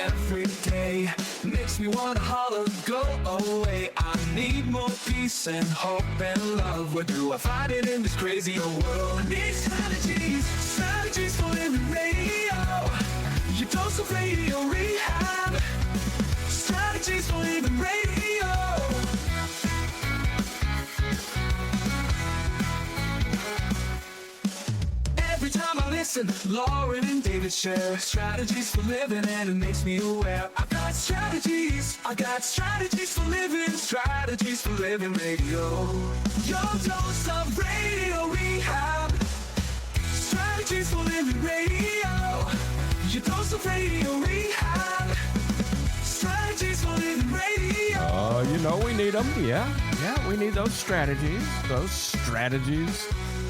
every day. Makes me wanna holler, go away. I need more peace and hope and love. Where do I find it in this crazy old world? I need strategies, strategies for living radio. Your dose of radio rehab. Strategies for living radio. Every time I listen, Lauren and David share strategies for living, and it makes me aware. I got strategies for living, strategies for living radio. Your dose of radio rehab. Strategies for living radio. Your dose of radio rehab. Strategies for living radio. You know we need them. Yeah, we need those strategies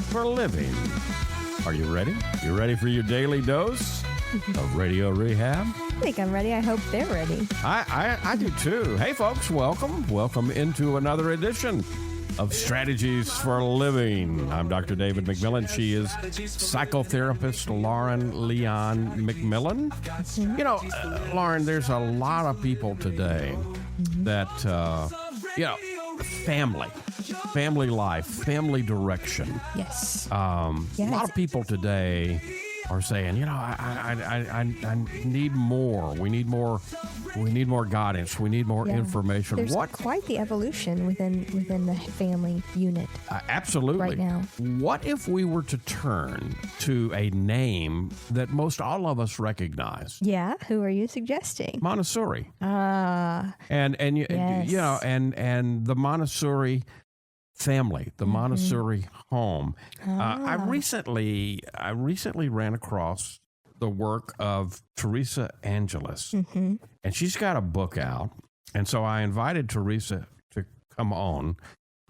for living. Are you ready? You ready for your daily dose of radio rehab? I think I'm ready. I hope they're ready. I do too. Hey folks, welcome into another edition of Strategies for Living. I'm Dr. David McMillian. She is psychotherapist Lauren Leon McMillian. You know, Lauren, there's a lot of people today that, family life, family direction. Yes. A lot of people today are saying, I need more. We need more guidance. We need more information. There's quite the evolution within the family unit. Absolutely. Right now. What if we were to turn to a name that most all of us recognize? Yeah. Who are you suggesting? Montessori. Yes. And the Montessori family, the Montessori home. I recently ran across the work of Teresa Angeles, and she's got a book out, and so I invited Teresa to come on.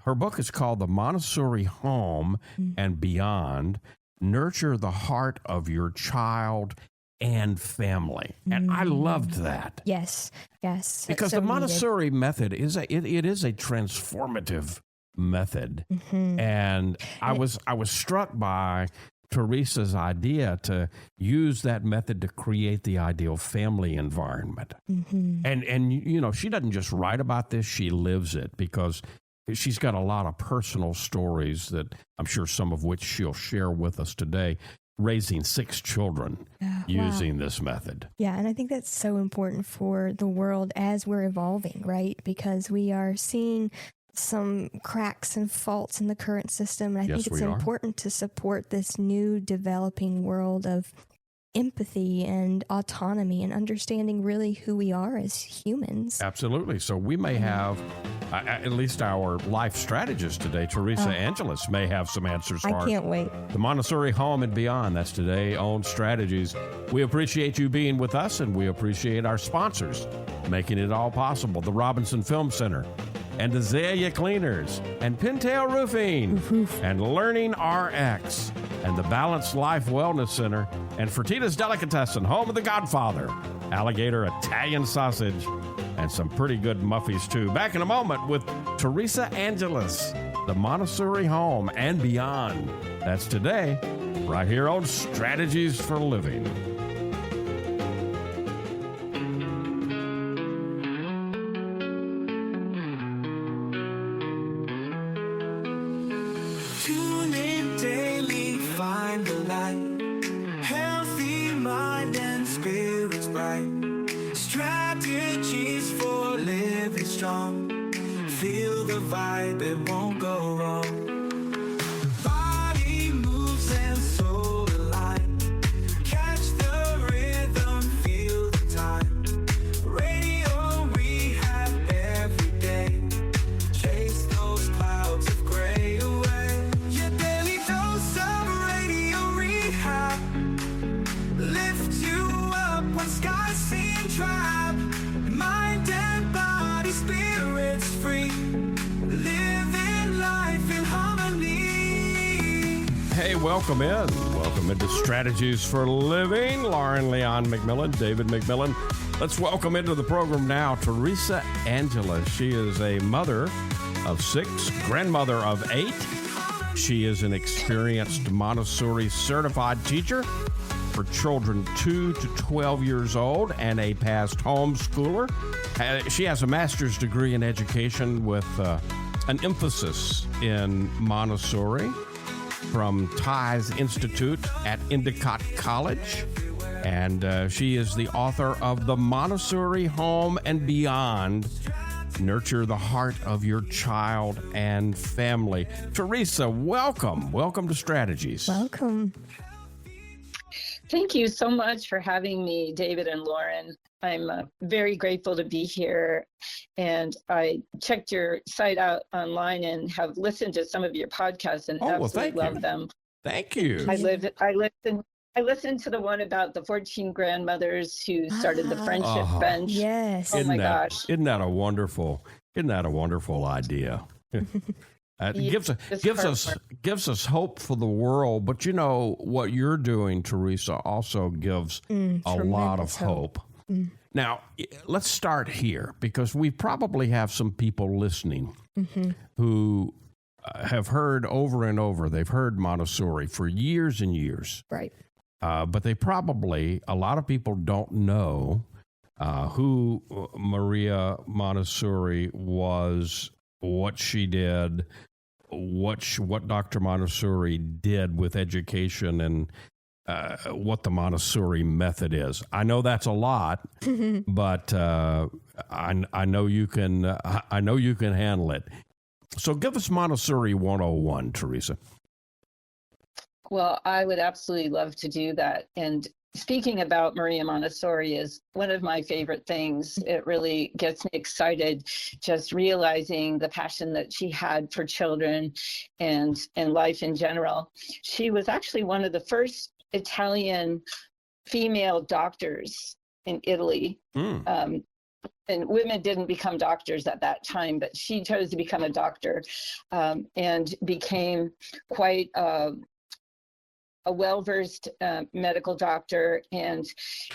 Her book is called The Montessori Home and Beyond, Nurture the Heart of Your Child and Family. And I loved that. Yes. Because the Montessori method is a transformative method. And I was struck by Teresa's idea to use that method to create the ideal family environment. And she doesn't just write about this, she lives it, because she's got a lot of personal stories that I'm sure some of which she'll share with us today, raising 6 children using this method. Yeah, and I think that's so important for the world as we're evolving, right? Because we are seeing some cracks and faults in the current system. And I think it's important to support this new developing world of empathy and autonomy and understanding really who we are as humans. Absolutely. So we may have, at least our life strategist today, Teresa Angeles, may have some answers for us. I can't wait. The Montessori Home and Beyond, that's today on Strategies. We appreciate you being with us, and we appreciate our sponsors making it all possible. The Robinson Film Center, and Azalea Cleaners, and Pintail Roofing, and Learning RX, and the Balanced Life Wellness Center, and Fertitta's Delicatessen, home of the Godfather, Alligator Italian Sausage, and some pretty good muffies too. Back in a moment with Teresa Angeles, the Montessori Home and Beyond. That's today, right here on Strategies for Living. Feel the vibe, it won't go wrong. Body moves and soul align. Catch the rhythm, feel the time. Radio rehab every day. Chase those clouds of gray away. Your daily dose of radio rehab. Lift you up when skies seem trapped. Mind and body, spirits free. Living life in harmony. Hey, welcome into Strategies for Living. Lauren Leon McMillian, David McMillian. Let's welcome into the program now Teresa Angeles. She is a mother of 6, grandmother of 8. She is an experienced Montessori certified teacher for children 2 to 12 years old and a past homeschooler. She has a master's degree in education with an emphasis in Montessori from Ties Institute at Endicott College. And she is the author of the Montessori Home and Beyond, Nurture the Heart of Your Child and Family. Teresa, welcome. Welcome to Strategies. Welcome. Thank you so much for having me, David and Lauren. I'm very grateful to be here. And I checked your site out online and have listened to some of your podcasts and absolutely love them. Thank you. I listened to the one about the 14 grandmothers who started the friendship bench. Yes. Oh my gosh. Isn't that a wonderful idea? Gives us hope for the world, but you know what you're doing, Teresa, also gives a lot of hope. Now, let's start here, because we probably have some people listening who have heard over and over. They've heard Montessori for years and years, right? But a lot of people don't know who Maria Montessori was, what she did, what Dr. Montessori did with education, and what the Montessori method is. I know that's a lot, but I know you can. I know you can handle it. So give us Montessori 101, Teresa. Well, I would absolutely love to do that. And speaking about Maria Montessori is one of my favorite things. It really gets me excited just realizing the passion that she had for children and life in general. She was actually one of the first Italian female doctors in Italy. And women didn't become doctors at that time, but she chose to become a doctor and became quite a well-versed medical doctor. And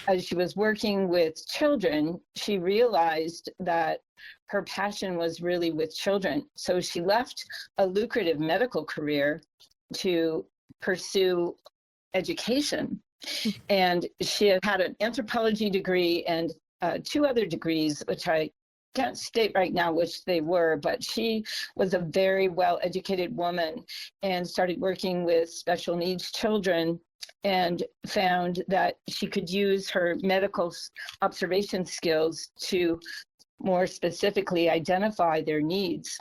as she was working with children, she realized that her passion was really with children. So she left a lucrative medical career to pursue education. And she had an anthropology degree and 2 other degrees, which I can't state right now which they were, but she was a very well-educated woman and started working with special needs children and found that she could use her medical observation skills to more specifically identify their needs.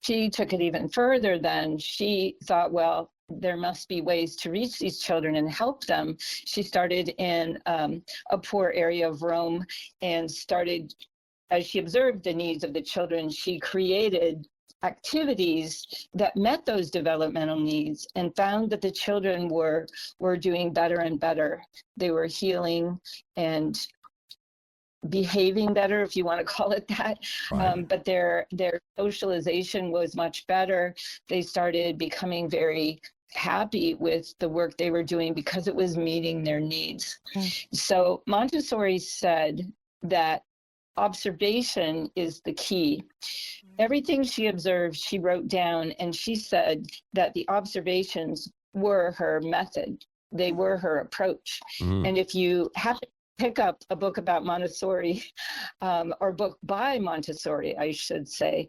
She took it even further then. She thought, well, there must be ways to reach these children and help them. She started in a poor area of Rome and started, as she observed the needs of the children, she created activities that met those developmental needs and found that the children were doing better and better. They were healing and behaving better, if you want to call it that. Right. But their socialization was much better. They started becoming very happy with the work they were doing because it was meeting their needs. So Montessori said that observation is the key. Everything she observed, she wrote down, and she said that the observations were her method. They were her approach. And if you happen to pick up a book about Montessori, or book by Montessori, I should say,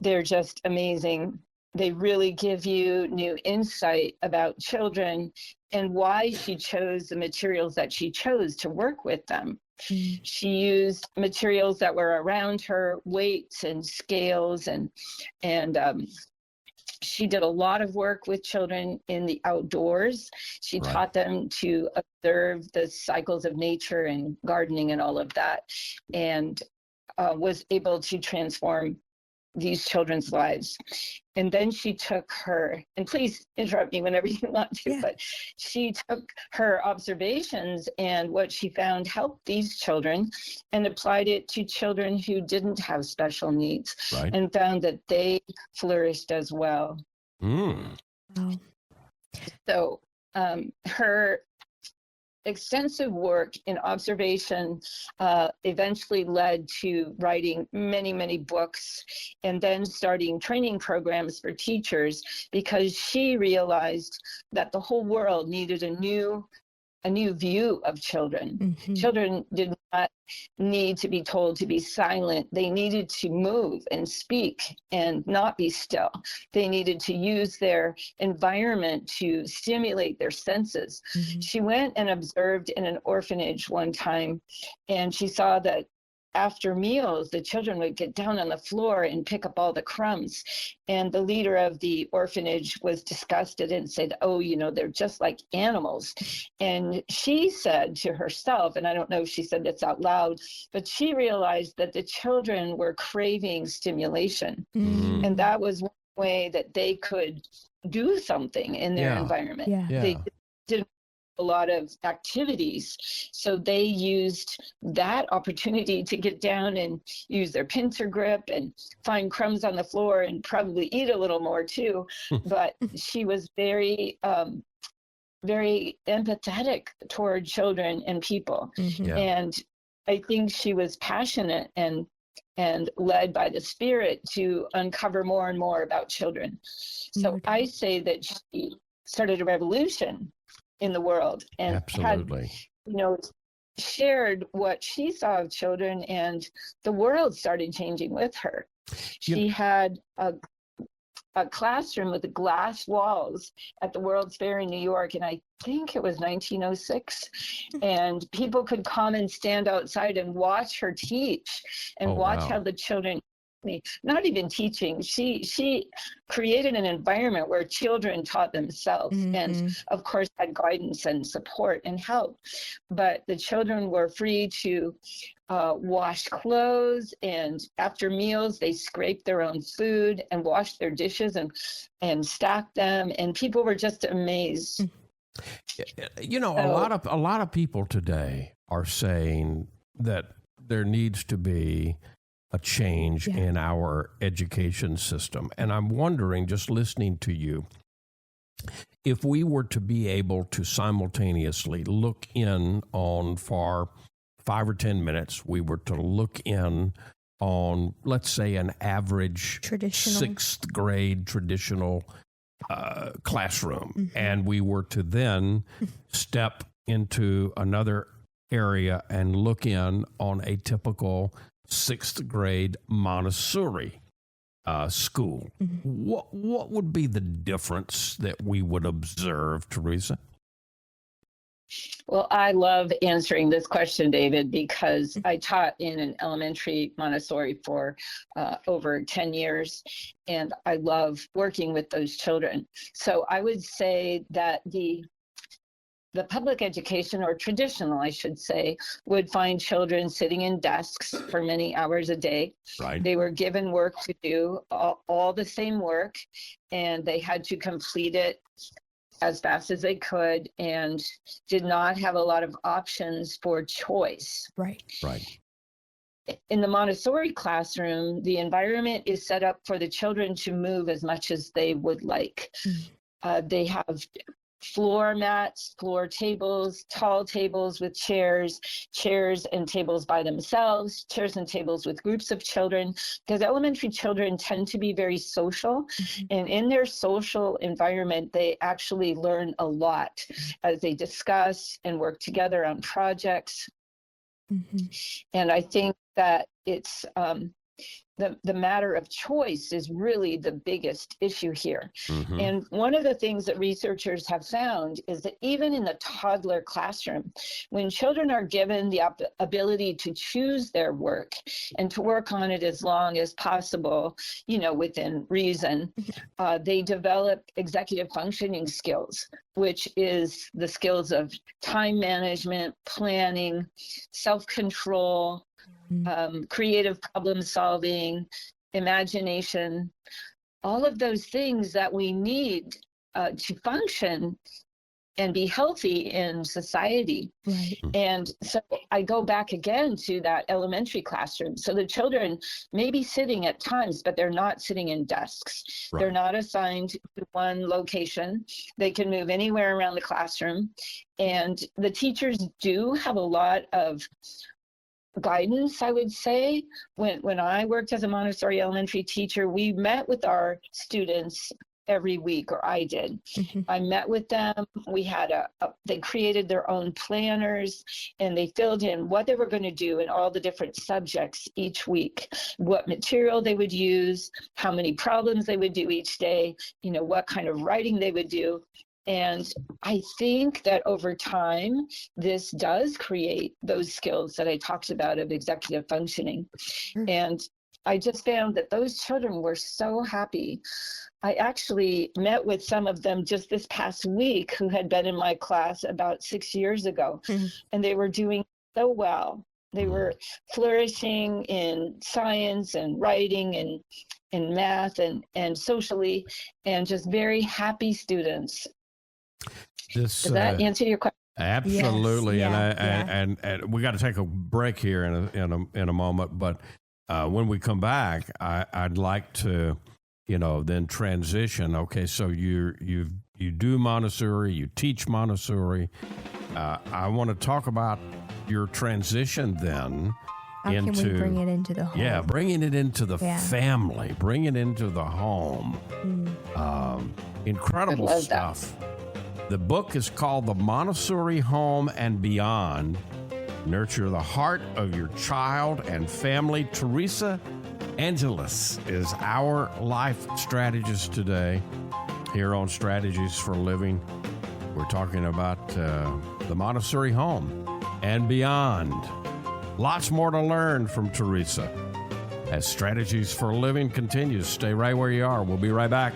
they're just amazing. They really give you new insight about children and why she chose the materials that she chose to work with them. She used materials that were around her, weights and scales, and she did a lot of work with children in the outdoors. She taught them to observe the cycles of nature and gardening and all of that, and was able to transform these children's lives. And then she took her, and please interrupt me whenever you want to, but she took her observations and what she found helped these children and applied it to children who didn't have special needs and found that they flourished as well. So her extensive work in observation eventually led to writing many, many books, and then starting training programs for teachers, because she realized that the whole world needed a new view of children. Mm-hmm. Children did not need to be told to be silent. They needed to move and speak and not be still. They needed to use their environment to stimulate their senses. Mm-hmm. She went and observed in an orphanage one time, and she saw that after meals, the children would get down on the floor and pick up all the crumbs. And the leader of the orphanage was disgusted and said, oh, they're just like animals. And she said to herself, and I don't know if she said this out loud, but she realized that the children were craving stimulation. Mm-hmm. And that was one way that they could do something in their environment. They didn't a lot of activities. So they used that opportunity to get down and use their pincer grip and find crumbs on the floor and probably eat a little more too. But she was very, very empathetic toward children and people. Mm-hmm. Yeah. And I think she was passionate and led by the Spirit to uncover more and more about children. So I say that she started a revolution in the world, and absolutely had, shared what she saw of children, and the world started changing with her. She had a classroom with glass walls at the World's Fair in New York, and I think it was 1906, and people could come and stand outside and watch her teach and watch how the children, not even teaching, she created an environment where children taught themselves, and of course had guidance and support and help. But the children were free to wash clothes, and after meals they scraped their own food and washed their dishes and stacked them, and people were just amazed. A lot of people today are saying that there needs to be a change in our education system. And I'm wondering, just listening to you, if we were to be able to simultaneously look in on, for 5 or 10 minutes, we were to look in on, let's say, an average sixth grade traditional classroom, and we were to then step into another area and look in on a typical 6th grade Montessori school. What would be the difference that we would observe, Teresa? Well, I love answering this question, David, because I taught in an elementary Montessori for over 10 years, and I love working with those children. So I would say that the public education, or traditional, I should say, would find children sitting in desks for many hours a day. Right. They were given work to do, all the same work, and they had to complete it as fast as they could, and did not have a lot of options for choice. Right. In the Montessori classroom, the environment is set up for the children to move as much as they would like. They have floor mats, floor tables, tall tables with chairs and tables by themselves, chairs and tables with groups of children, because elementary children tend to be very social. And in their social environment, they actually learn a lot as they discuss and work together on projects. And I think that it's the matter of choice is really the biggest issue here. And one of the things that researchers have found is that even in the toddler classroom, when children are given the ability to choose their work and to work on it as long as possible, within reason, they develop executive functioning skills, which is the skills of time management, planning, self-control, creative problem solving, imagination, all of those things that we need to function and be healthy in society. Right. And so I go back again to that elementary classroom. So the children may be sitting at times, but they're not sitting in desks. Right. They're not assigned to one location. They can move anywhere around the classroom. And the teachers do have a lot of guidance, I would say. When I worked as a Montessori elementary teacher, we met with our students every week, or I did. Mm-hmm. I met with them. We had they created their own planners, and they filled in what they were going to do in all the different subjects each week, what material they would use, how many problems they would do each day, what kind of writing they would do. And I think that over time, this does create those skills that I talked about of executive functioning. Sure. And I just found that those children were so happy. I actually met with some of them just this past week who had been in my class about 6 years ago, and they were doing so well. They were flourishing in science and writing and in math and socially, and just very happy students. Does that answer your question? Absolutely. Yes. And we got to take a break here in a moment, but when we come back, I'd like to then transition. Okay, so you do Montessori, you teach Montessori. I want to talk about your transition then. How can we bring it into the home? Yeah, bringing it into the family, bring it into the home. Incredible stuff. The book is called The Montessori Home and Beyond. Nurture the heart of your child and family. Teresa Angeles is our life strategist today here on Strategies for Living. We're talking about the Montessori Home and Beyond. Lots more to learn from Teresa as Strategies for Living continues. Stay right where you are. We'll be right back.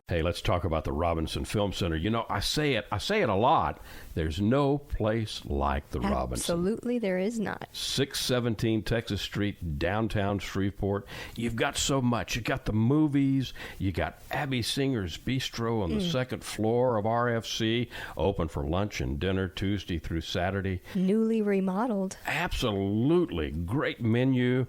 Hey, let's talk about the Robinson Film Center. I say it a lot. There's no place like the Robinson. Absolutely, there is not. 617 Texas Street, downtown Shreveport. You've got so much. You got the movies. You got Abby Singer's Bistro on the second floor of RFC, open for lunch and dinner Tuesday through Saturday. Newly remodeled. Absolutely. Great menu.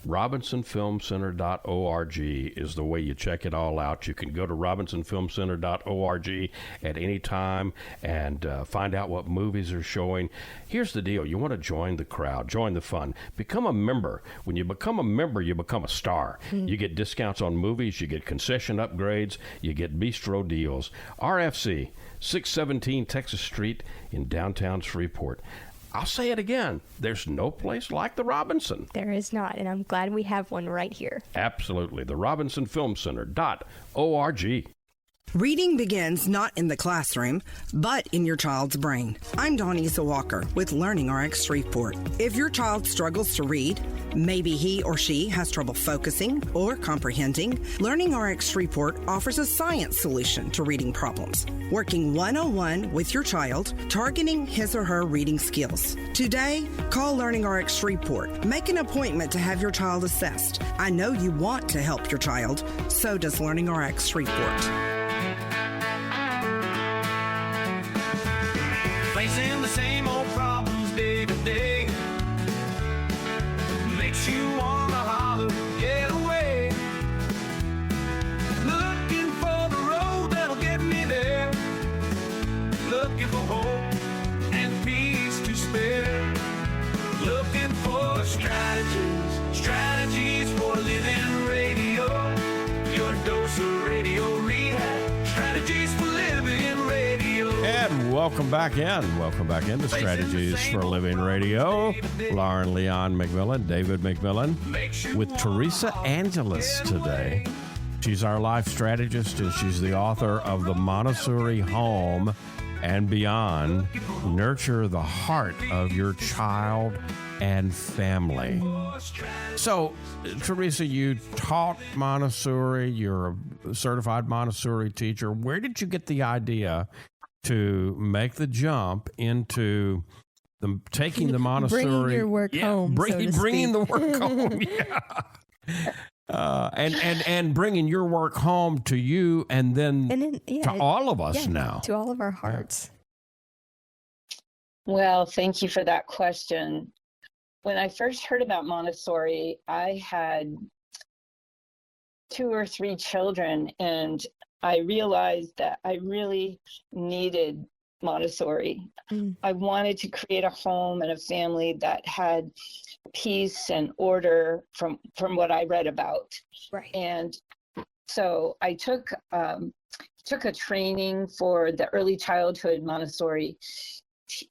RobinsonFilmCenter.org is the way you check it all out. You can go to RobinsonFilmCenter.org at any time and find out what movies are showing. Here's the deal. You want to join the crowd, join the fun, become a member. When you become a member, you become a star. You get discounts on movies, you get concession upgrades, you get bistro deals. RFC, 617 Texas Street in downtown Shreveport. I'll say it again. There's no place like the Robinson. There is not, and I'm glad we have one right here. Absolutely. The RobinsonFilmCenter.org. Reading begins not in the classroom, but in your child's brain. I'm Donisa Walker with Learning RX Shreveport. If your child struggles to read, maybe he or she has trouble focusing or comprehending, Learning RX Shreveport offers a science solution to reading problems, working one-on-one with your child, targeting his or her reading skills. Today, call Learning RX Shreveport. Make an appointment to have your child assessed. I know you want to help your child, so does Learning RX Shreveport. Facing the same old problems day to day makes you wanna holler, get away. Looking for the road that'll get me there. Looking for hope and peace to spare. Looking for strategies for living radio. Your dose of radio rehab. Strategies for living radio. And welcome back in. Welcome back into Strategies for Living Radio. Lauren Leon McMillian, David McMillian, with Teresa Angeles today. She's our life strategist, and she's the author of The Montessori Home and Beyond. Nurture the heart of your child and family. So, Teresa, you taught Montessori. You're a certified Montessori teacher. Where did you get the idea to make the jump into taking the Montessori, bringing your work home, bringing the work home? Yeah. And bringing your work home to you and then to all of us now. To all of our hearts. Well, thank you for that question. When I first heard about Montessori, I had 2 or 3 children, and I realized that I really needed Montessori. I wanted to create a home and a family that had peace and order from what I read about. Right. And so I took a training for the early childhood Montessori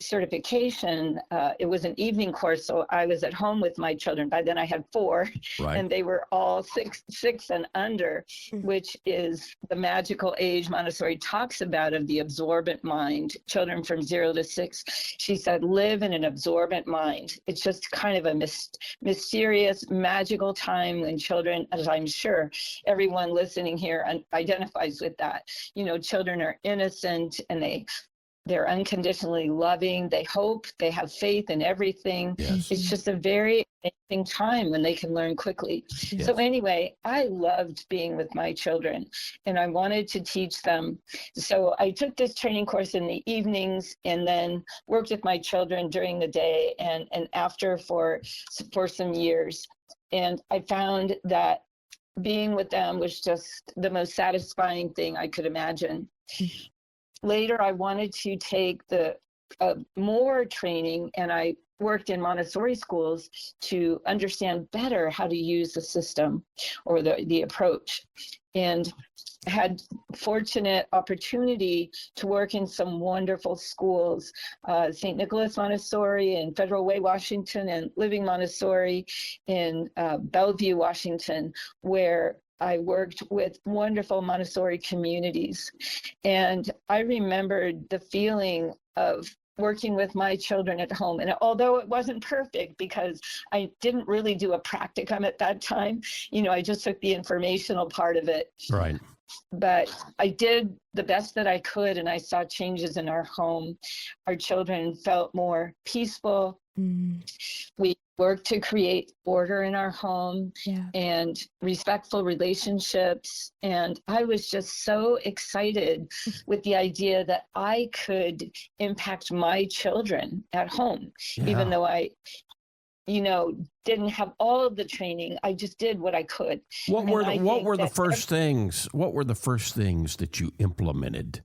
certification. It was an evening course, so I was at home with my children. By then I had 4, and they were all six and under, which is the magical age Montessori talks about of the absorbent mind. Children from 0 to 6, she said, live in an absorbent mind. It's just kind of a mysterious, magical time when children, as I'm sure everyone listening here identifies with that. You know, children are innocent and they're unconditionally loving. They hope, they have faith in everything. Yes. It's just a very amazing time when they can learn quickly. Yes. So anyway, I loved being with my children and I wanted to teach them. So I took this training course in the evenings and then worked with my children during the day and after for some years. And I found that being with them was just the most satisfying thing I could imagine. Later, I wanted to take the more training, and I worked in Montessori schools to understand better how to use the system or the approach. And I had fortunate opportunity to work in some wonderful schools, St. Nicholas Montessori in Federal Way, Washington, and Living Montessori in Bellevue, Washington, where I worked with wonderful Montessori communities. And I remembered the feeling of working with my children at home. And although it wasn't perfect because I didn't really do a practicum at that time, you know, I just took the informational part of it. Right. But I did the best that I could, and I saw changes in our home. Our children felt more peaceful. We worked to create order in our home and respectful relationships. And I was just so excited with the idea that I could impact my children at home, even though I didn't have all of the training. I just did what I could. What were the first things that you implemented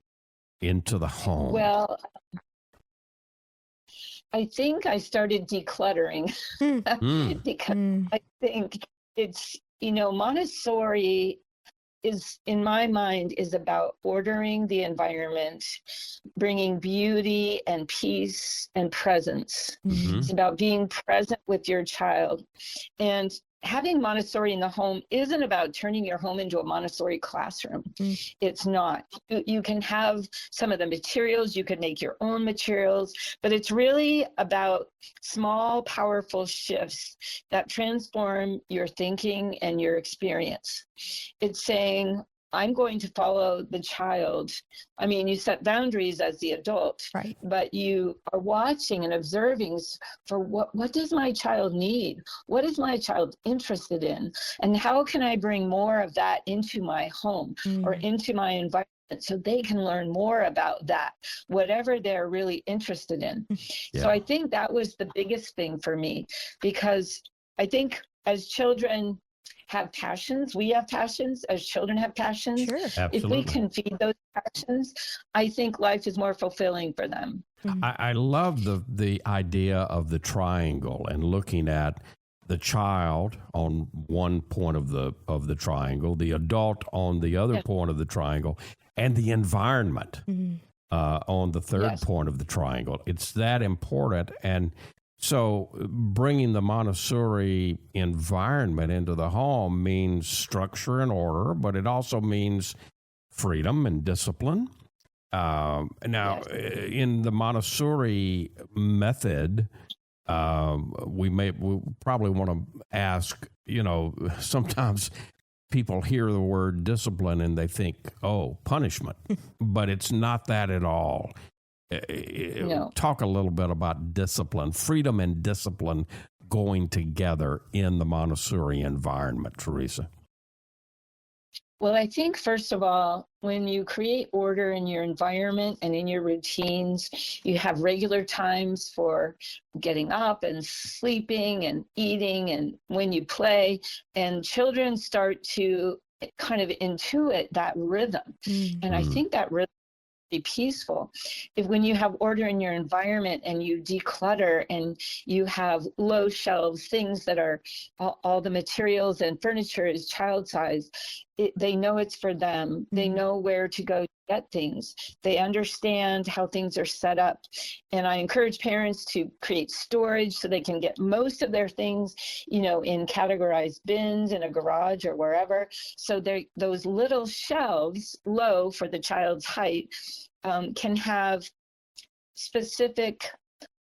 into the home? Well, I think I started decluttering because I think it's, Montessori is, in my mind, is about ordering the environment, bringing beauty and peace and presence. It's about being present with your child. And having Montessori in the home isn't about turning your home into a Montessori classroom. It's not. You can have some of the materials, you can make your own materials, but it's really about small, powerful shifts that transform your thinking and your experience. It's saying, I'm going to follow the child. I mean, you set boundaries as the adult, right? But you are watching and observing for what does my child need? What is my child interested in? And how can I bring more of that into my home or into my environment so they can learn more about that, whatever they're really interested in. So I think that was the biggest thing for me, because I think as children have passions, we have passions, as children have passions. Sure. If we can feed those passions, I think life is more fulfilling for them. I love the idea of the triangle and looking at the child on one point of the triangle, the adult on the other point of the triangle, and the environment on the third point of the triangle. It's that important. And so bringing the Montessori environment into the home means structure and order, but it also means freedom and discipline. In the Montessori method, we probably want to ask, sometimes people hear the word discipline and they think, oh, punishment, but it's not that at all. No. Talk a little bit about discipline, freedom and discipline going together in the Montessori environment, Teresa. Well, I think, first of all, when you create order in your environment and in your routines, you have regular times for getting up and sleeping and eating and when you play, and children start to kind of intuit that rhythm. And I think that rhythm be peaceful. If when you have order in your environment and you declutter and you have low shelves, things that are all the materials and furniture is child size, they know it's for them. They know where to go to get things. They understand how things are set up. And I encourage parents to create storage so they can get most of their things, in categorized bins in a garage or wherever. So those little shelves, low for the child's height, can have specific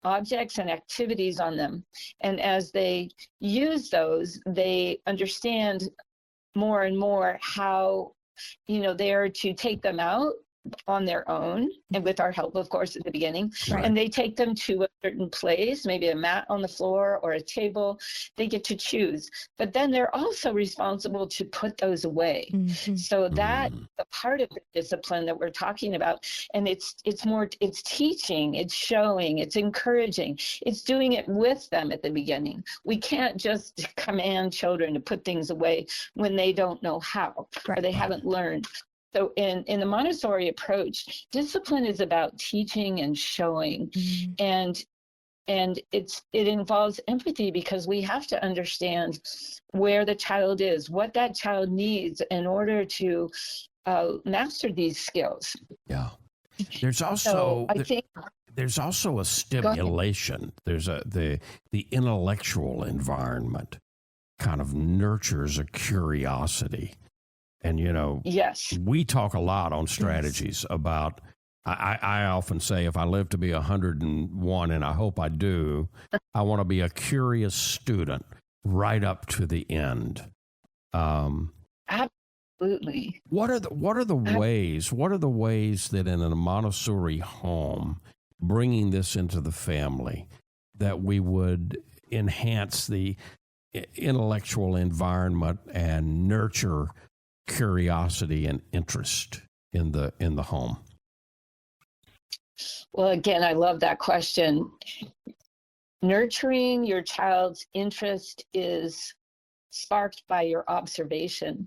objects and activities on them. And as they use those, they understand more and more how, they are to take them out on their own, and with our help, of course, at the beginning. Right. And they take them to a certain place, maybe a mat on the floor or a table. They get to choose, but then they're also responsible to put those away. So that the part of the discipline that we're talking about, and it's teaching, it's showing, it's encouraging, it's doing it with them at the beginning. We can't just command children to put things away when they don't know how, or they haven't learned. So in the Montessori approach, discipline is about teaching and showing, and it involves empathy, because we have to understand where the child is, what that child needs in order to master these skills. Yeah. There's also I think there's also a stimulation. There's the intellectual environment kind of nurtures a curiosity. And, yes, we talk a lot on strategies about, I often say, if I live to be 101, and I hope I do, I want to be a curious student right up to the end. Absolutely. What are the ways that in a Montessori home, bringing this into the family, that we would enhance the intellectual environment and nurture curiosity and interest in the home? Well, again, I love that question. Nurturing your child's interest is sparked by your observation.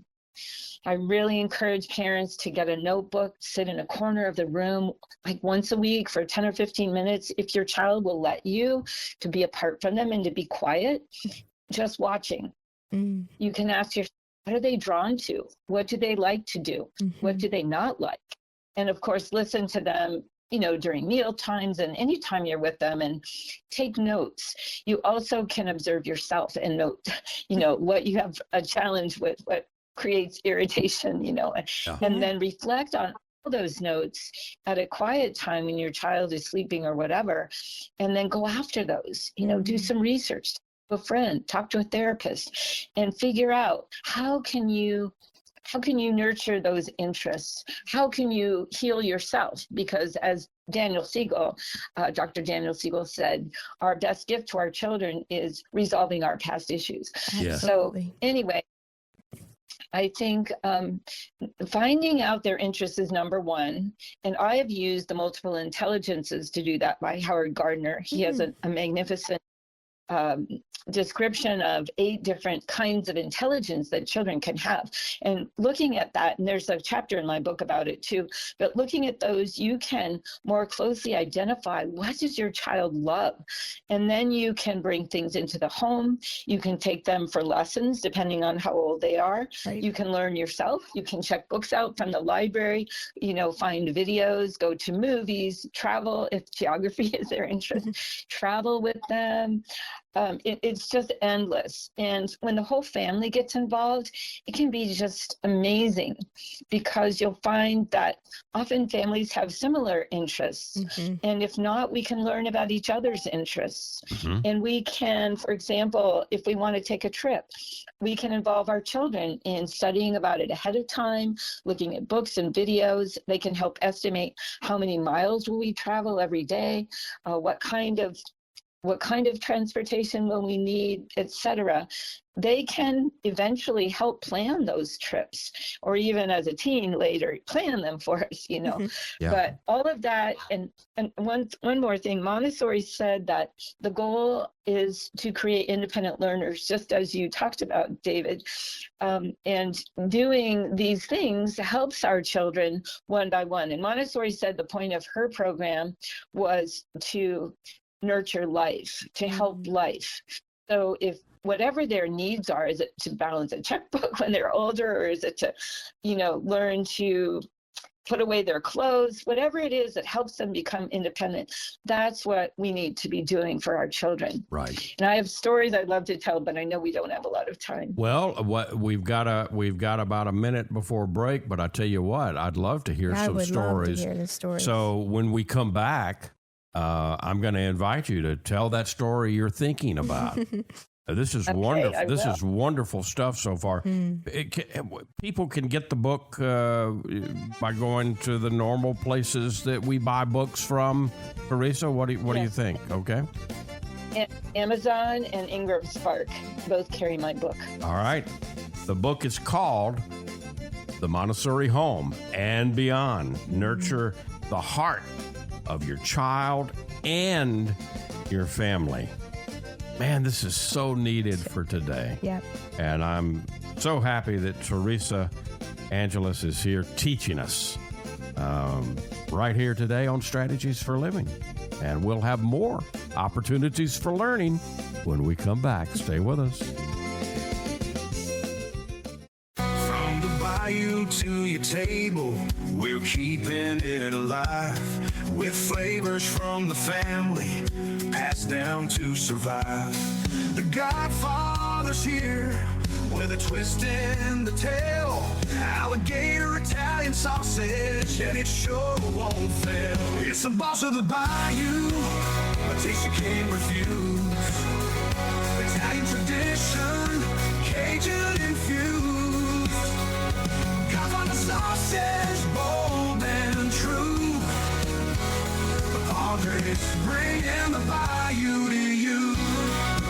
I really encourage parents to get a notebook, sit in a corner of the room, like once a week for 10 or 15 minutes, if your child will let you, to be apart from them and to be quiet, just watching. You can ask yourself, what are they drawn to? What do they like to do? What do they not like? And of course, listen to them, during meal times and anytime you're with them, and take notes. You also can observe yourself and note, what you have a challenge with, what creates irritation, and then reflect on all those notes at a quiet time when your child is sleeping or whatever, and then go after those, do some research. A friend, talk to a therapist, and figure out how can you nurture those interests? How can you heal yourself? Because as Dr. Daniel Siegel said, our best gift to our children is resolving our past issues. Yes. So anyway, I think finding out their interests is number one. And I have used the multiple intelligences to do that by Howard Gardner. He has a magnificent description of 8 different kinds of intelligence that children can have. And looking at that, and there's a chapter in my book about it too, but looking at those, you can more closely identify what does your child love. And then you can bring things into the home. You can take them for lessons depending on how old they are. Right. You can learn yourself. You can check books out from the library, find videos, go to movies, travel if geography is their interest, travel with them. It's just endless. And when the whole family gets involved, it can be just amazing, because you'll find that often families have similar interests. And if not, we can learn about each other's interests. And we can, for example, if we want to take a trip, we can involve our children in studying about it ahead of time, looking at books and videos. They can help estimate how many miles will we travel every day, what kind of what kind of transportation will we need, etc. They can eventually help plan those trips, or even as a teen later plan them for us, Mm-hmm. Yeah. But all of that, and one more thing, Montessori said that the goal is to create independent learners, just as you talked about, David. And doing these things helps our children one by one. And Montessori said the point of her program was to nurture life, to help life. So if whatever their needs are, is it to balance a checkbook when they're older, or is it to, learn to put away their clothes, whatever it is that helps them become independent, that's what we need to be doing for our children. Right. And I have stories I'd love to tell, but I know we don't have a lot of time. Well, we've got about a minute before break, but I tell you what, I'd love to hear some stories. Love to hear the stories. So when we come back, I'm going to invite you to tell that story you're thinking about. This is wonderful. This is wonderful stuff so far. People can get the book by going to the normal places that we buy books from. Teresa, what do you think? Okay. Amazon and Ingram Spark both carry my book. All right. The book is called The Montessori Home and Beyond. Nurture the heart of your child and your family. Man, this is so needed for today. Yep. And I'm so happy that Teresa Angeles is here teaching us right here today on Strategies for Living. And we'll have more opportunities for learning when we come back. Stay with us. From the bayou to your table, we're keeping it alive with flavors from the family, passed down to survive. The Godfather's here with a twist in the tail. Alligator Italian sausage, and it sure won't fail. It's the boss of the bayou, a taste you can't refuse. Italian tradition, Cajun infused. Godfather sausage, bold and true. Andres, bringing the bayou to you.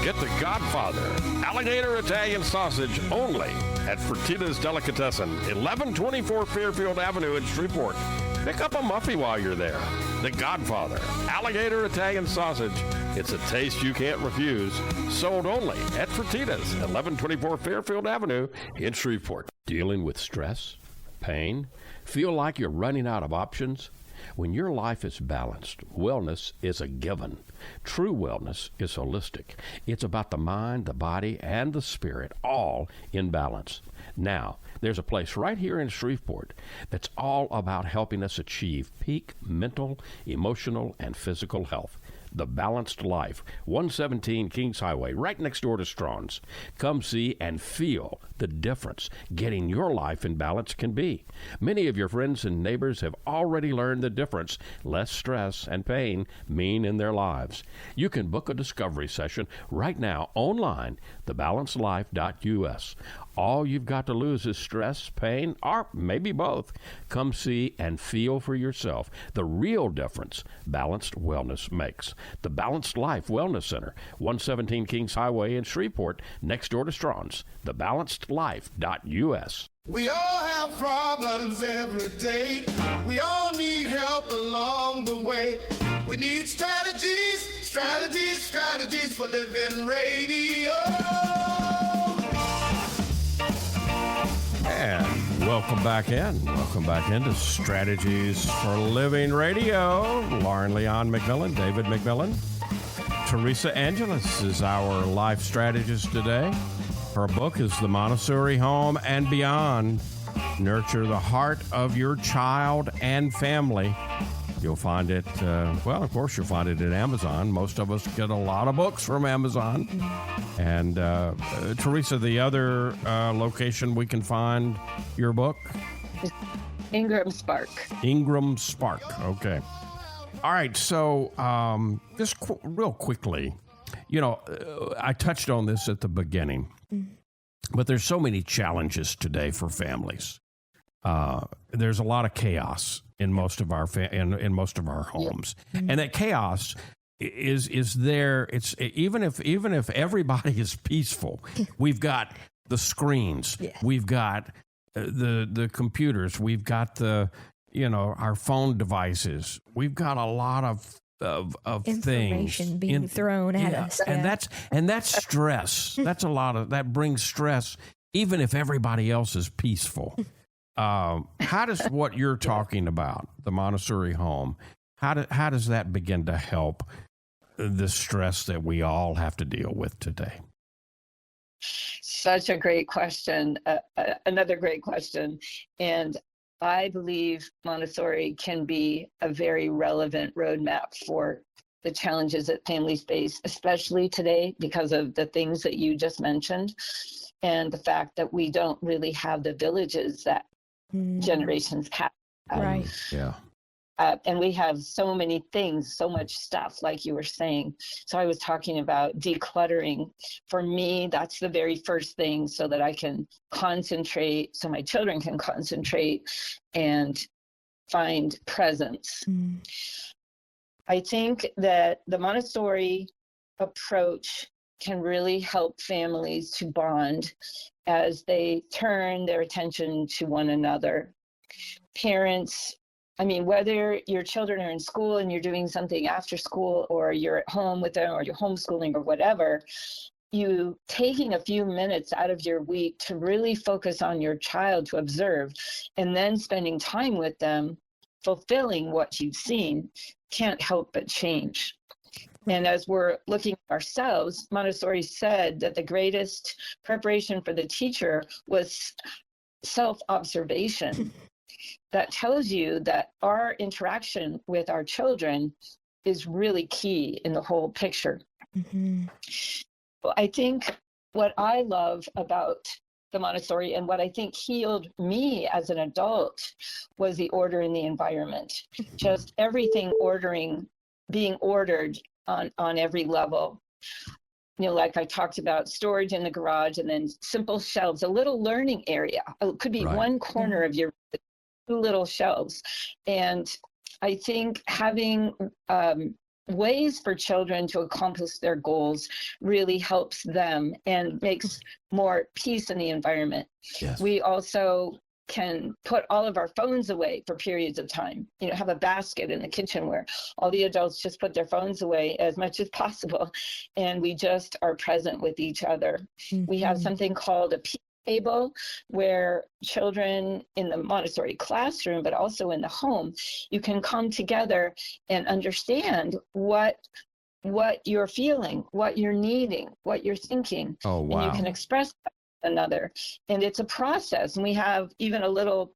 Get the Godfather Alligator Italian Sausage only at Fertitta's Delicatessen, 1124 Fairfield Avenue in Shreveport. Pick up a muffy while you're there. The Godfather Alligator Italian Sausage. It's a taste you can't refuse. Sold only at Fertitta's, 1124 Fairfield Avenue in Shreveport. Dealing with stress, pain, feel like you're running out of options? When your life is balanced, wellness is a given. True wellness is holistic. It's about the mind, the body, and the spirit, all in balance. Now, there's a place right here in Shreveport that's all about helping us achieve peak mental, emotional, and physical health. The Balanced Life, 117 Kings Highway, right next door to Strawn's. Come see and feel the difference getting your life in balance can be. Many of your friends and neighbors have already learned the difference less stress and pain mean in their lives. You can book a discovery session right now online, thebalancedlife.us. All you've got to lose is stress, pain, or maybe both. Come see and feel for yourself the real difference balanced wellness makes. The Balanced Life Wellness Center, 117 Kings Highway in Shreveport, next door to Strawn's. Thebalancedlife.us. We all have problems every day. We all need help along the way. We need strategies for living radio. And welcome back in. Welcome back into Strategies for Living Radio. Lauren Leon McMillian, David McMillian. Teresa Angeles is our life strategist today. Her book is The Montessori Home and Beyond. Nurture the heart of your child and family. You'll find it, of course, you'll find it at Amazon. Most of us get a lot of books from Amazon. And Teresa, the other location we can find your book? Ingram Spark. Ingram Spark, okay. All right, so just real quickly, I touched on this at the beginning, but there's so many challenges today for families. There's a lot of chaos in most of our in most of our homes, and that chaos is there. It's even if everybody is peaceful, we've got the screens, we've got the computers, we've got our phone devices, we've got a lot of information things being thrown at us, and that's stress. That's a lot of that brings stress, even if everybody else is peaceful. How does what you're talking about, the Montessori home, how does that begin to help the stress that we all have to deal with today? Such a great question. Another great question. And I believe Montessori can be a very relevant roadmap for the challenges that families face, especially today because of the things that you just mentioned and the fact that we don't really have the villages that generations have. Right. Yeah. And we have so many things, so much stuff, like you were saying. So I was talking about decluttering. For me, that's the very first thing, so that I can concentrate, so my children can concentrate and find presence. I think that the Montessori approach can really help families to bond as they turn their attention to one another. Parents, whether your children are in school and you're doing something after school, or you're at home with them, or you're homeschooling or whatever, you taking a few minutes out of your week to really focus on your child, to observe, and then spending time with them, fulfilling what you've seen, can't help but change. And as we're looking at ourselves, Montessori said that the greatest preparation for the teacher was self-observation. That tells you that our interaction with our children is really key in the whole picture. Well, I think what I love about the Montessori, and what I think healed me as an adult, was the order in the environment. Just everything being ordered on every level. Like I talked about, storage in the garage, and then simple shelves, a little learning area. It could be one corner of your 2 little shelves. And I think having ways for children to accomplish their goals really helps them and makes more peace in the environment. Yes. We also can put all of our phones away for periods of time, have a basket in the kitchen where all the adults just put their phones away as much as possible, and we just are present with each other. We have something called a peace table, where children in the Montessori classroom, but also in the home, you can come together and understand what you're feeling, what you're needing, what you're thinking. Oh, wow. And you can express that to another. And it's a process. And we have even a little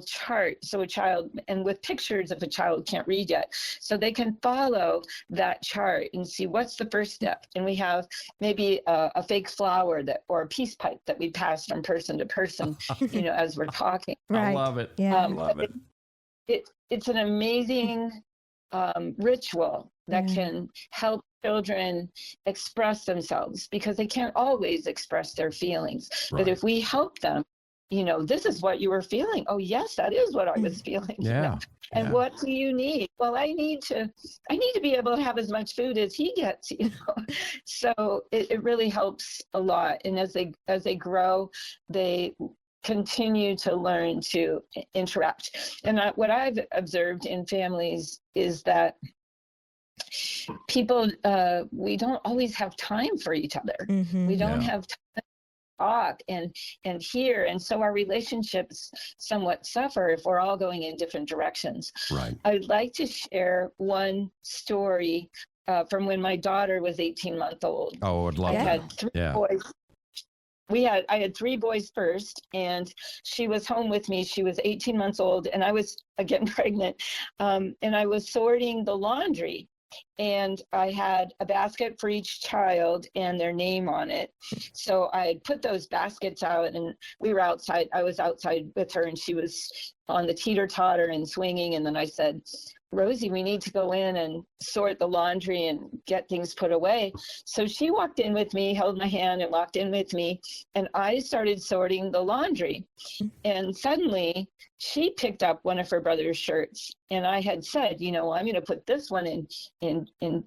chart. So a child, and with pictures if a child can't read yet, so they can follow that chart and see what's the first step. And we have maybe a fake flower or a peace pipe that we pass from person to person, as we're talking. Right. I love it. Yeah. I love it. It's an amazing ritual that can help children express themselves, because they can't always express their feelings. Right. But if we help them, this is what you were feeling. Oh, yes, that is what I was feeling. Yeah. And what do you need? Well, I need to be able to have as much food as he gets, So it really helps a lot. And as they grow, they continue to learn to interact. And what I've observed in families is that people, we don't always have time for each other. We don't have time to talk and hear, and so our relationships somewhat suffer if we're all going in different directions. Right. I'd like to share one story from when my daughter was 18 months old. Oh, I'd love I that. had 3 boys. I had 3 boys first, and she was home with me. She was 18 months old, and I was again pregnant, and I was sorting the laundry. And I had a basket for each child and their name on it. So I put those baskets out, and we were outside. I was outside with her, and she was on the teeter-totter and swinging. And then I said, Rosie, we need to go in and sort the laundry and get things put away. So she walked in with me, held my hand and walked in with me, and I started sorting the laundry. And suddenly she picked up one of her brother's shirts, and I had said, I'm going to put this one in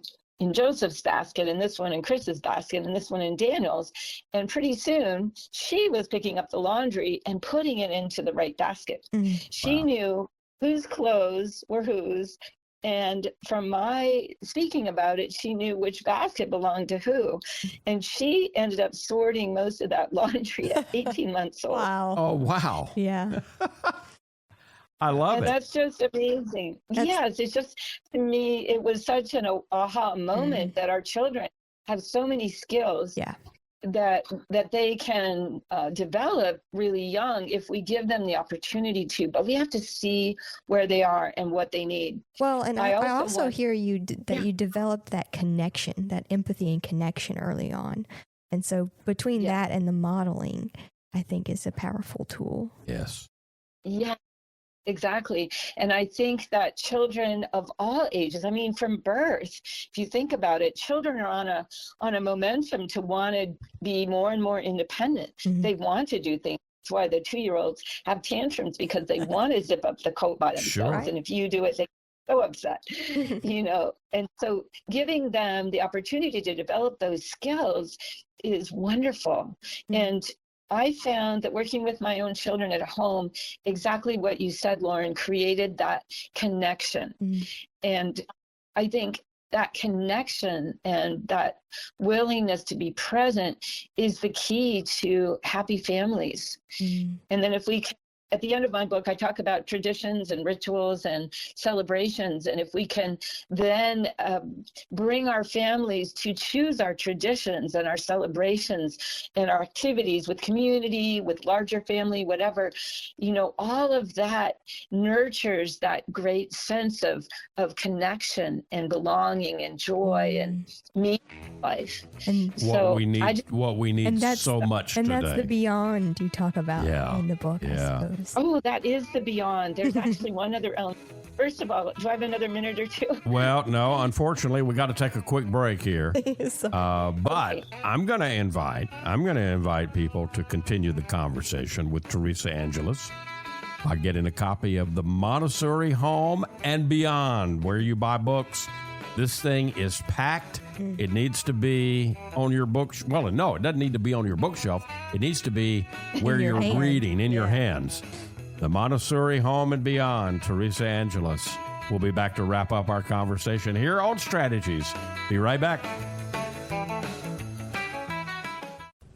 Joseph's basket, and this one in Chris's basket, and this one in Daniel's. And pretty soon she was picking up the laundry and putting it into the right basket. She knew whose clothes were whose. And from my speaking about it, she knew which basket belonged to who. And she ended up sorting most of that laundry at 18 months old. Wow. Oh, wow. Yeah. I love it. That's just amazing. Yes, it's just, to me, it was such an aha moment that our children have so many skills that they can develop really young if we give them the opportunity to. But we have to see where they are and what they need. Well, and I also hear you that you developed that connection, that empathy and connection early on. And so between that and the modeling, I think is a powerful tool. Yes. Yeah. Exactly. And I think that children of all ages, I mean, from birth, if you think about it, children are on a momentum to want to be more and more independent. They want to do things. That's why the 2-year-olds have tantrums, because they want to zip up the coat by themselves. Sure. And if you do it, they get so upset, And so giving them the opportunity to develop those skills is wonderful. And I found that working with my own children at home, exactly what you said, Lauren, created that connection. And I think that connection and that willingness to be present is the key to happy families. And then if we can, at the end of my book, I talk about traditions and rituals and celebrations. And if we can then bring our families to choose our traditions and our celebrations and our activities with community, with larger family, whatever, all of that nurtures that great sense of connection and belonging and joy and meaning in life. And what we need so much and today. And that's the beyond you talk about in the book, I suppose. Oh, that is the beyond. There's actually one other element. First of all, do I have another minute or two? Well, no, unfortunately, we got to take a quick break here. But I'm going to invite people to continue the conversation with Teresa Angeles by getting a copy of the Montessori Home and Beyond, where you buy books. This thing is packed. It needs to be on your books. Well, no, it doesn't need to be on your bookshelf. It needs to be where you're reading, in your hands. The Montessori Home and Beyond, Teresa Angeles. We'll be back to wrap up our conversation here on Strategies. Be right back.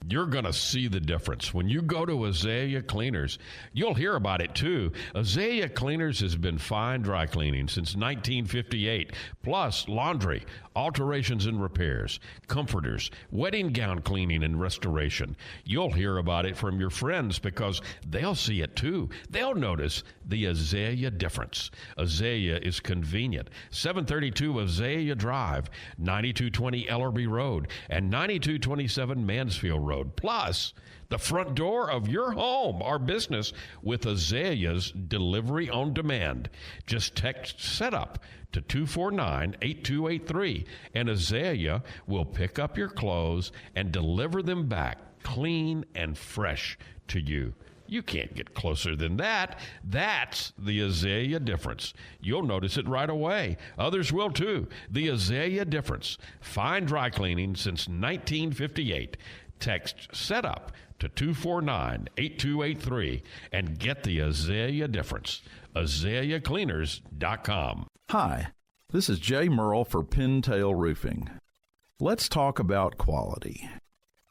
You're going to see the difference. When you go to Azalea Cleaners, you'll hear about it too. Azalea Cleaners has been fine dry cleaning since 1958, plus laundry, alterations and repairs, comforters, wedding gown cleaning and restoration. You'll hear about it from your friends because they'll see it too. They'll notice the Azalea difference. Azalea is convenient. 732 Azalea Drive, 9220 Ellerby Road, and 9227 Mansfield Road. Plus, the front door of your home or business with Azalea's delivery on demand. Just text SETUP to 249-8283, and Azalea will pick up your clothes and deliver them back clean and fresh to you. You can't get closer than that. That's the Azalea difference. You'll notice it right away. Others will too. The Azalea difference. Fine dry cleaning since 1958. Text SETUP to 249-8283 and get the Azalea difference. AzaleaCleaners.com. Hi, this is Jay Merle for Pintail Roofing. Let's talk about quality.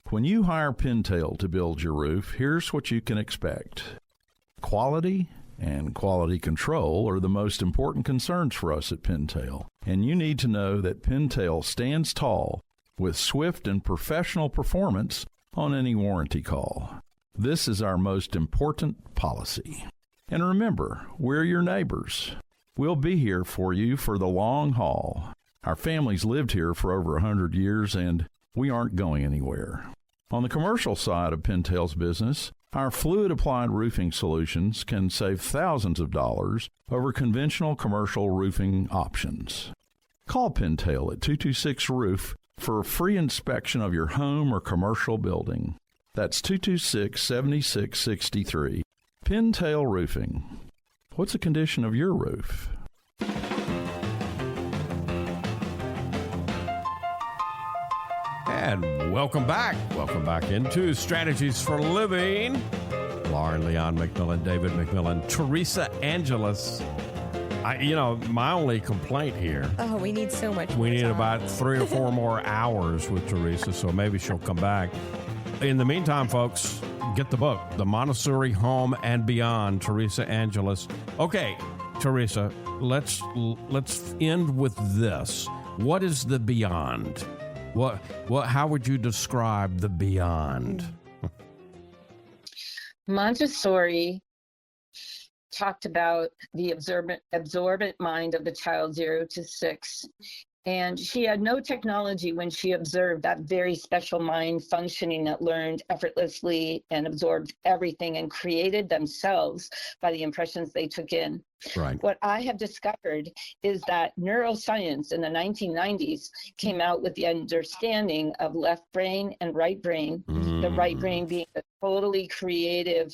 When you hire Pintail to build your roof, here's what you can expect. Quality and quality control are the most important concerns for us at Pintail, and you need to know that Pintail stands tall with swift and professional performance on any warranty call. This is our most important policy. And remember, we're your neighbors. We'll be here for you for the long haul. Our family's lived here for over 100 years, and we aren't going anywhere. On the commercial side of Pintail's business, Our fluid-applied roofing solutions can save thousands of dollars over conventional commercial roofing options. Call Pintail at 226-ROOF for a free inspection of your home or commercial building. That's 226-7663. Pintail Roofing. What's the condition of your roof? And welcome back. Welcome back into Strategies for Living. Lauren Leon McMillian, David McMillian, Teresa Angeles. My only complaint here. Oh, we need so much. We need about 3 or 4 more hours with Teresa, so maybe she'll come back. In the meantime, folks, get the book, The Montessori Home and Beyond, Teresa Angeles. Okay, Teresa, let's end with this. What is the beyond? How would you describe the beyond? Montessori talked about the absorbent mind of the child 0 to 6. And she had no technology when she observed that very special mind functioning that learned effortlessly and absorbed everything and created themselves by the impressions they took in. Right. What I have discovered is that neuroscience in the 1990s came out with the understanding of left brain and right brain, the right brain being a totally creative,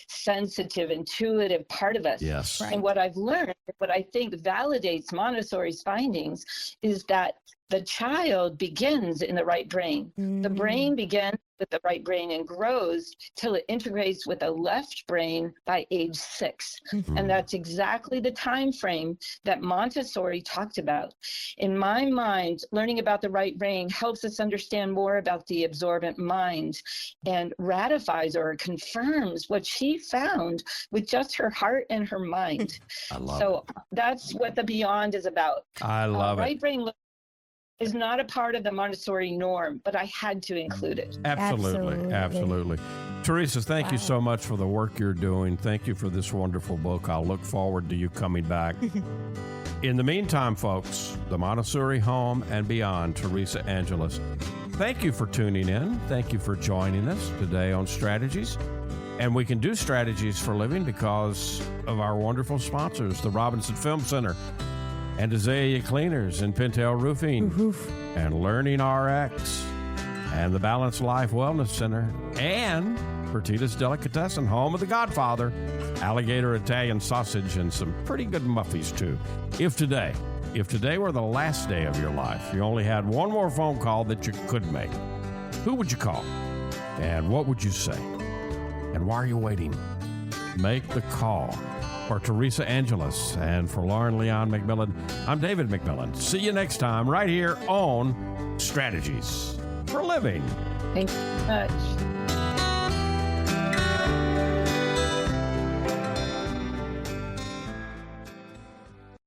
sensitive, intuitive part of us. Yes. Right. And what I've learned, what I think validates Montessori's findings, is that the child begins in the right brain. The brain begins with the right brain and grows till it integrates with the left brain by age 6. And that's exactly the time frame that Montessori talked about. In my mind, learning about the right brain helps us understand more about the absorbent mind and ratifies or confirms what she found with just her heart and her mind. I love so that's what the beyond is about. I love right brain is not a part of the Montessori norm, but I had to include it. Absolutely. Teresa, thank you so much for the work you're doing. Thank you for this wonderful book. I'll look forward to you coming back. In the meantime, folks, The Montessori Home and Beyond, Teresa Angeles. Thank you for tuning in. Thank you for joining us today on Strategies. And we can do Strategies for Living because of our wonderful sponsors, the Robinson Film Center, and Azalea Cleaners and Pintail Roofing, and Learning RX, and the Balanced Life Wellness Center, and Fertitas Delicatessen, home of the Godfather, alligator Italian sausage, and some pretty good muffies, too. If today were the last day of your life, you only had one more phone call that you could make, who would you call? And what would you say? And why are you waiting? Make the call. For Teresa Angeles and for Lauren Leon McMillian, I'm David McMillian. See you next time right here on Strategies for Living. Thank you so much.